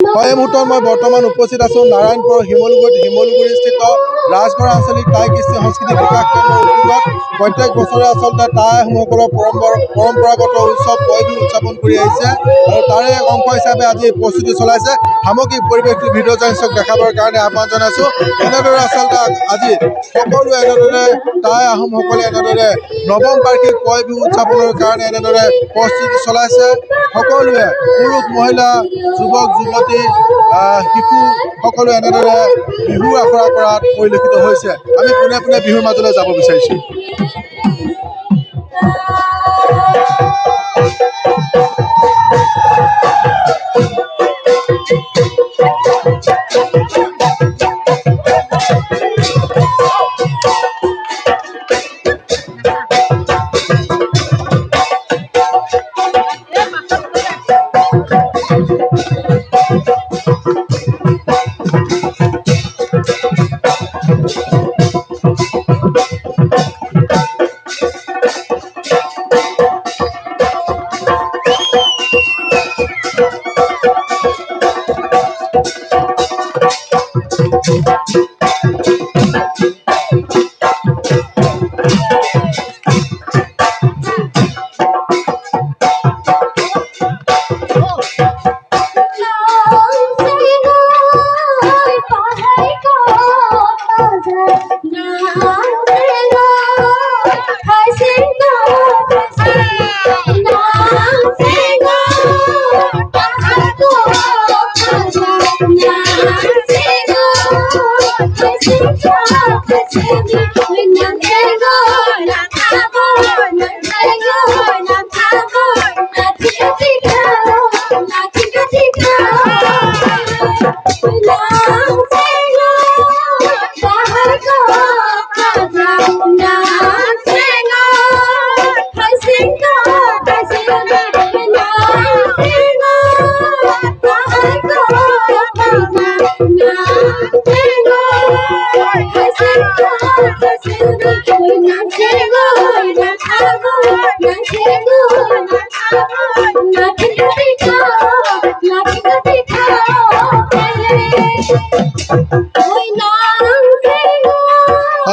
এই মুহূৰ্তত মই বৰ্তমান উপস্থিত আছোঁ নাৰায়ণপুৰৰ শিমলুগুৰিস্থিত ৰাজগড় আঞ্চলিক টাই কৃষ্টি সংস্কৃতি বিকাশ কেন্দ্ৰৰ উদ্যোগত প্ৰত্যেক বছৰে আচলতে টাই আহোমসকলৰ পৰম্পৰাগত উৎসৱ পয় বিহু উদযাপন কৰি আহিছে আৰু তাৰে অংশ হিচাপে আজি প্ৰস্তুতি চলাইছে। সামগ্ৰিক পৰিৱেশটো ভিডিঅ' জাৰ্নেলিষ্টক দেখাবৰ কাৰণে আহ্বান জনাইছোঁ। এনেদৰে আচলতে আজি সকলো এনেদৰে টাই আহোমসকলে এনেদৰে নৱম বাৰ্ষিক পয় বিহু উদযাপনৰ কাৰণে এনেদৰে প্ৰস্তুতি চলাইছে। সকলোৱে পুৰুষ মহিলা যুৱক যুৱতী শিশু সকলো এনেদৰে বিহু আখৰা কৰাত পৰিলক্ষিত হৈছে। আমি পোনে পোনে বিহুৰ মাজলৈ যাব বিচাৰিছোঁ।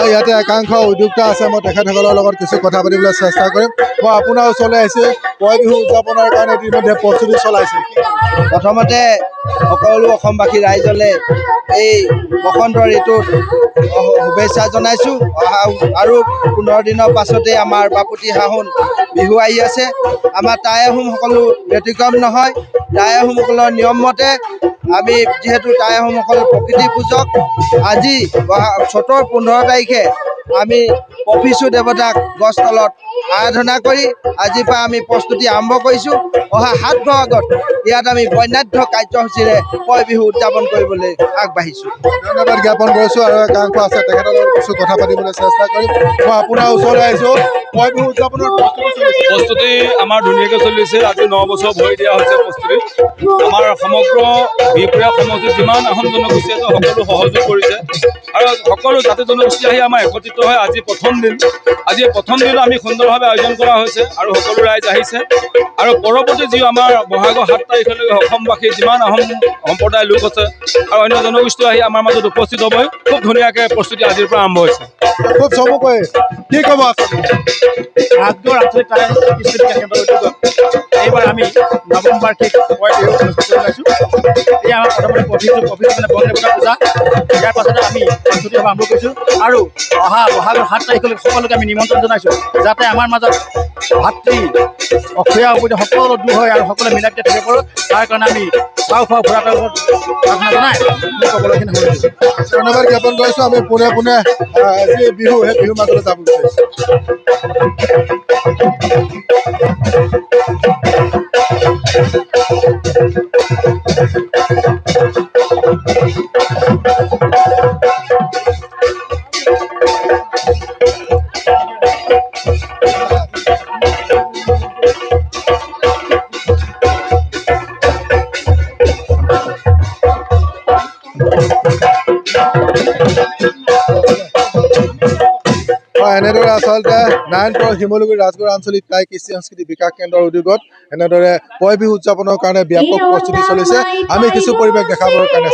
ইয়াতে একাংশ উদ্যোক্তা আছে। মই তেখেতসকলৰ লগত কিছু কথা পাতিবলৈ চেষ্টা কৰিম। মই আপোনাৰ ওচৰলৈ আহিছোঁ। পয় বিহু উদযাপনৰ কাৰণে ইতিমধ্যে প্ৰস্তুতি চলাইছে। প্ৰথমতে সকলো অসমবাসী ৰাইজলৈ এই বসন্ত ঋতুত শুভেচ্ছা জনাইছোঁ। আৰু 15 দিনৰ পাছতে আমাৰ বাপুতি সাহোন বিহু আহি আছে। আমাৰ টাই আহোম সকলো ব্যতিক্ৰম নহয়। টাই আহোমসকলৰ নিয়ম মতে আমি যিহেতু টাই আহোমসকল প্ৰকৃতি পূজক, আজি চ'তৰ 15 তাৰিখে আমি পফিচু দেৱতাক গছ তলত আৰাধনা কৰি আজিৰ পৰা আমি প্ৰস্তুতি আৰম্ভ কৰিছোঁ। অহা 7 বহাগত ইয়াত আমি বৰ্ণাঢ্য কাৰ্যসূচীৰে পয় বিহু উদযাপন কৰিবলৈ আগবাঢ়িছোঁ। ধন্যবাদ জ্ঞাপন কৰিছোঁ। আৰু একাংশ আছে, তেখেতৰ লগত কিছু কথা পাতিবলৈ চেষ্টা কৰিম। মই আপোনাৰ ওচৰলৈ আহিছোঁ। পয় বিহু উদযাপনৰ প্ৰস্তুতি আমাৰ ধুনীয়াকৈ চলিছে। আজি 9 বছৰ ভৰি দিয়া হৈছে প্ৰস্তুতি। আমাৰ সমগ্ৰ বিহপুৰীয়া সমষ্টিত যিমান আহোম জনগোষ্ঠী আছে সকলো সহযোগ কৰিছে আৰু সকলো জাতি জনগোষ্ঠী আহি আমাৰ একত্ৰিত হয়। আজি প্ৰথম দিন আমি সুন্দৰভাৱে আয়োজন কৰা হৈছে আৰু সকলো ৰাইজ আহিছে। আৰু পৰৱৰ্তী যি আমাৰ বহাগৰ 7 তাৰিখলৈকে অসমবাসী যিমান আহোম সম্প্ৰদায়ৰ লোক আছে আৰু অন্য জনগোষ্ঠী আহি আমাৰ মাজত উপস্থিত হ'বই। খুব ধুনীয়াকৈ প্ৰস্তুতি আজিৰ পৰা আৰম্ভ হৈছে। খুব চমুকৈ কি ক'ব আছে? ৰাজগড় আঞ্চলিক টাই কৃষ্টি বিকাশ কেন্দ্ৰৰ উদ্যোগত এইবাৰ আমি নৱম বাৰ্ষিক পয় বিহু অনুষ্ঠিত কৰিছোঁ। এই আমাৰ প্ৰথমতে পফিচু মানে বন দেৱতা পূজা। ইয়াৰ পাছতে আমি প্ৰস্তুতি সভা আৰম্ভ কৰিছোঁ আৰু অহা বহাগৰ 7 তাৰিখলৈ সকলোকে আমি নিমন্ত্ৰণ জনাইছোঁ, যাতে আমাৰ মাজত ভাতৃ অসমীয়া উপতি সকলো দূৰ হয় আৰু সকলোৱে মিলা প্ৰীতিৰে থাকিব পাৰোঁ। তাৰ কাৰণে আমি ফুৰা প্ৰাৰ্থনা জনাই ক'বলৈখিনি হৈছোঁ। ধন্যবাদ জ্ঞাপন কৰিছোঁ। আমি পোনে পোনে যি বিহু সেই বিহুৰ মাজলৈ যাব বিচাৰিছোঁ। এনেদৰে আচলতে নাৰায়ণপুৰৰ শিমলুগুৰি ৰাজগড় আঞ্চলিক টাই কৃষ্টি সংস্কৃতি বিকাশ কেন্দ্ৰৰ উদ্যোগত এনেদৰে পয় বিহু উদযাপনৰ কাৰণে ব্যাপক প্ৰস্তুতি চলিছে। আমি কিছু পৰিৱেশ দেখাবৰ কাৰণে